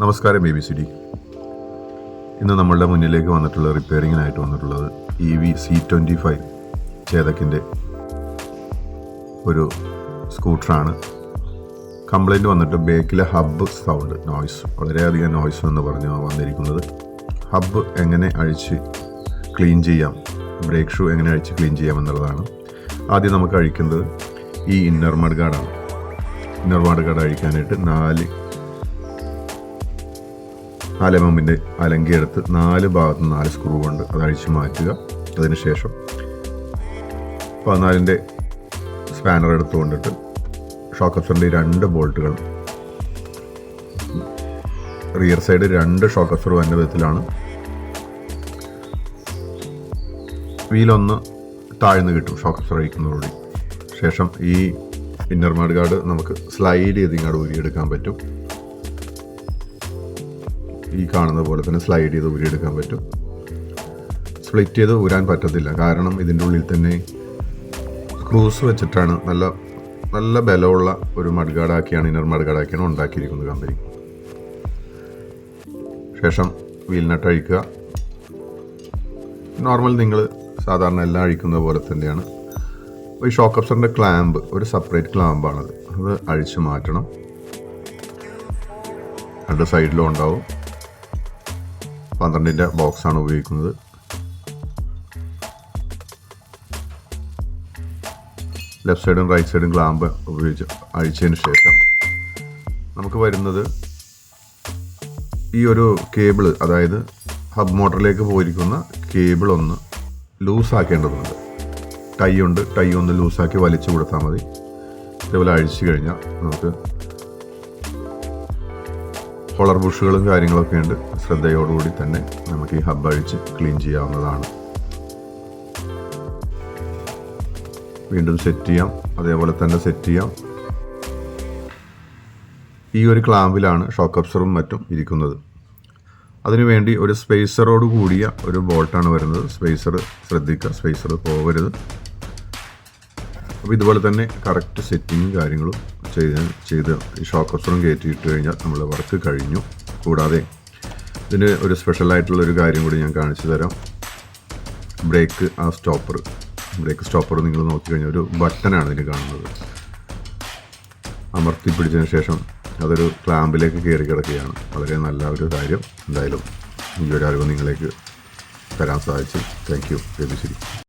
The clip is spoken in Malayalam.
നമസ്കാരം ABC. ഇന്ന് നമ്മളുടെ മുന്നിലേക്ക് വന്നിട്ടുള്ള റിപ്പയറിങ്ങിനായിട്ട് വന്നിട്ടുള്ളത് EV C25 ചേതക്കിൻ്റെ ഒരു സ്കൂട്ടറാണ്. കംപ്ലൈൻറ്റ് വന്നിട്ട് ബേക്കിലെ ഹബ്ബ് സൗണ്ട് നോയ്സ്, വളരെയധികം നോയ്സ് എന്ന് പറഞ്ഞ് വന്നിരിക്കുന്നത്. ഹബ്ബ് എങ്ങനെ അഴിച്ച് ക്ലീൻ ചെയ്യാം, ബ്രേക്ക് ഷൂ എങ്ങനെ അഴിച്ച് ക്ലീൻ ചെയ്യാം എന്നുള്ളതാണ്. ആദ്യം നമുക്ക് അഴിക്കുന്നത് ഈ ഇന്നർ മഡ് ഗാർഡാണ്. ഇന്നർ മഡ് ഗാർഡ് അഴിക്കാനായിട്ട് 4 mm അലങ്കി എടുത്ത് 4 ഭാഗത്ത് 4 സ്ക്രൂ കൊണ്ട് അത് അഴിച്ച് മാറ്റുക. അതിനുശേഷം 14 സ്പാനർ എടുത്തുകൊണ്ടിട്ട് ഷോക്ക് അബ്സോർബറിൻ്റെ 2 ബോൾട്ടുകൾ റിയർ സൈഡ് 2 ഷോക്ക് അബ്സോർബർ വരുന്ന വിധത്തിലാണ്. വീലൊന്ന് താഴ്ന്ന് കിട്ടും ഷോക്ക് അബ്സോർബർ അഴിക്കുന്നതോടുകൂടി. ശേഷം ഈ ഇന്നർ മഡ് ഗാർഡ് നമുക്ക് സ്ലൈഡ് ചെയ്ത് ഇങ്ങോട്ട് ഊരിയെടുക്കാൻ പറ്റും. ഈ കാണുന്ന പോലെ തന്നെ സ്ലൈഡ് ചെയ്ത് ഊരിയെടുക്കാൻ പറ്റും. സ്പ്ലിറ്റ് ചെയ്ത് ഊരാൻ പറ്റത്തില്ല, കാരണം ഇതിൻ്റെ ഉള്ളിൽ തന്നെ സ്ക്രൂസ് വെച്ചിട്ടാണ് നല്ല ബലമുള്ള ഒരു മഡ് ഗാർഡാക്കിയാണ്, ഇന്നർ മഡ് ഗാർഡാക്കിയാണ് ഉണ്ടാക്കിയിരിക്കുന്നത് കമ്പനി. ശേഷം വീൽ നട്ട് അഴിക്കുക. നോർമൽ നിങ്ങൾ സാധാരണ എല്ലാം അഴിക്കുന്ന പോലെ തന്നെയാണ്. ഈ ഷോക്ക് അബ്സോർബറിൻ്റെ ക്ലാമ്പ് ഒരു സെപ്പറേറ്റ് ക്ലാമ്പാണത്, അത് അഴിച്ച് മാറ്റണം. 2 സൈഡിലും ഉണ്ടാവും. 12 ബോക്സാണ് ഉപയോഗിക്കുന്നത്. ലെഫ്റ്റ് സൈഡും റൈറ്റ് സൈഡും ക്ലാമ്പ് ഉപയോഗിച്ച് അഴിച്ചതിന് ശേഷം നമുക്ക് വരുന്നത് ഈ ഒരു കേബിൾ, അതായത് ഹബ് മോട്ടറിലേക്ക് പോയിരിക്കുന്ന കേബിൾ ഒന്ന് ലൂസാക്കേണ്ടതുണ്ട്. ടൈ ഒന്ന് ലൂസാക്കി വലിച്ചു കൊടുത്താൽ മതി. ഇതേപോലെ അഴിച്ചു കഴിഞ്ഞാൽ നമുക്ക് കോളർ ബുഷുകളും കാര്യങ്ങളൊക്കെ ഉണ്ട്. ശ്രദ്ധയോടുകൂടി തന്നെ നമുക്ക് ഈ ഹബ്ബ് അഴിച്ച് ക്ലീൻ ചെയ്യാവുന്നതാണ്. വീണ്ടും സെറ്റ് ചെയ്യാം, അതേപോലെ തന്നെ സെറ്റ് ചെയ്യാം. ഈ ഒരു ക്ലാമ്പിലാണ് ഷോക്ക് അബ്സോർബറും മറ്റും ഇരിക്കുന്നത്. അതിനുവേണ്ടി ഒരു സ്പേസറോട് കൂടിയ ഒരു ബോൾട്ടാണ് വരുന്നത്. സ്പേസർ ശ്രദ്ധിക്കുക, സ്പേസർ പോകരുത്. അപ്പോൾ ഇതുപോലെ തന്നെ കറക്റ്റ് സെറ്റിങ്ങും കാര്യങ്ങളും ചെയ്ത് ഈ ഷോക്ക് അബ്സോർബറും കയറ്റിയിട്ട് കഴിഞ്ഞാൽ നമ്മൾ വർക്ക് കഴിഞ്ഞു. കൂടാതെ ഇതിന് ഒരു സ്പെഷ്യലായിട്ടുള്ളൊരു കാര്യം കൂടി ഞാൻ കാണിച്ചു തരാം. ബ്രേക്ക് സ്റ്റോപ്പർ നിങ്ങൾ നോക്കിക്കഴിഞ്ഞാൽ ഒരു ബട്ടനാണ് ഇതിന് കാണുന്നത്. അമർത്തി പിടിച്ചതിന് ശേഷം അതൊരു ക്ലാമ്പിലേക്ക് കയറി കിടക്കുകയാണ്. വളരെ നല്ല ഒരു കാര്യം. എന്തായാലും ഈ ഒരു അറിവ് നിങ്ങളിലേക്ക് തരാൻ സാധിച്ചു. Thank you. ശരി.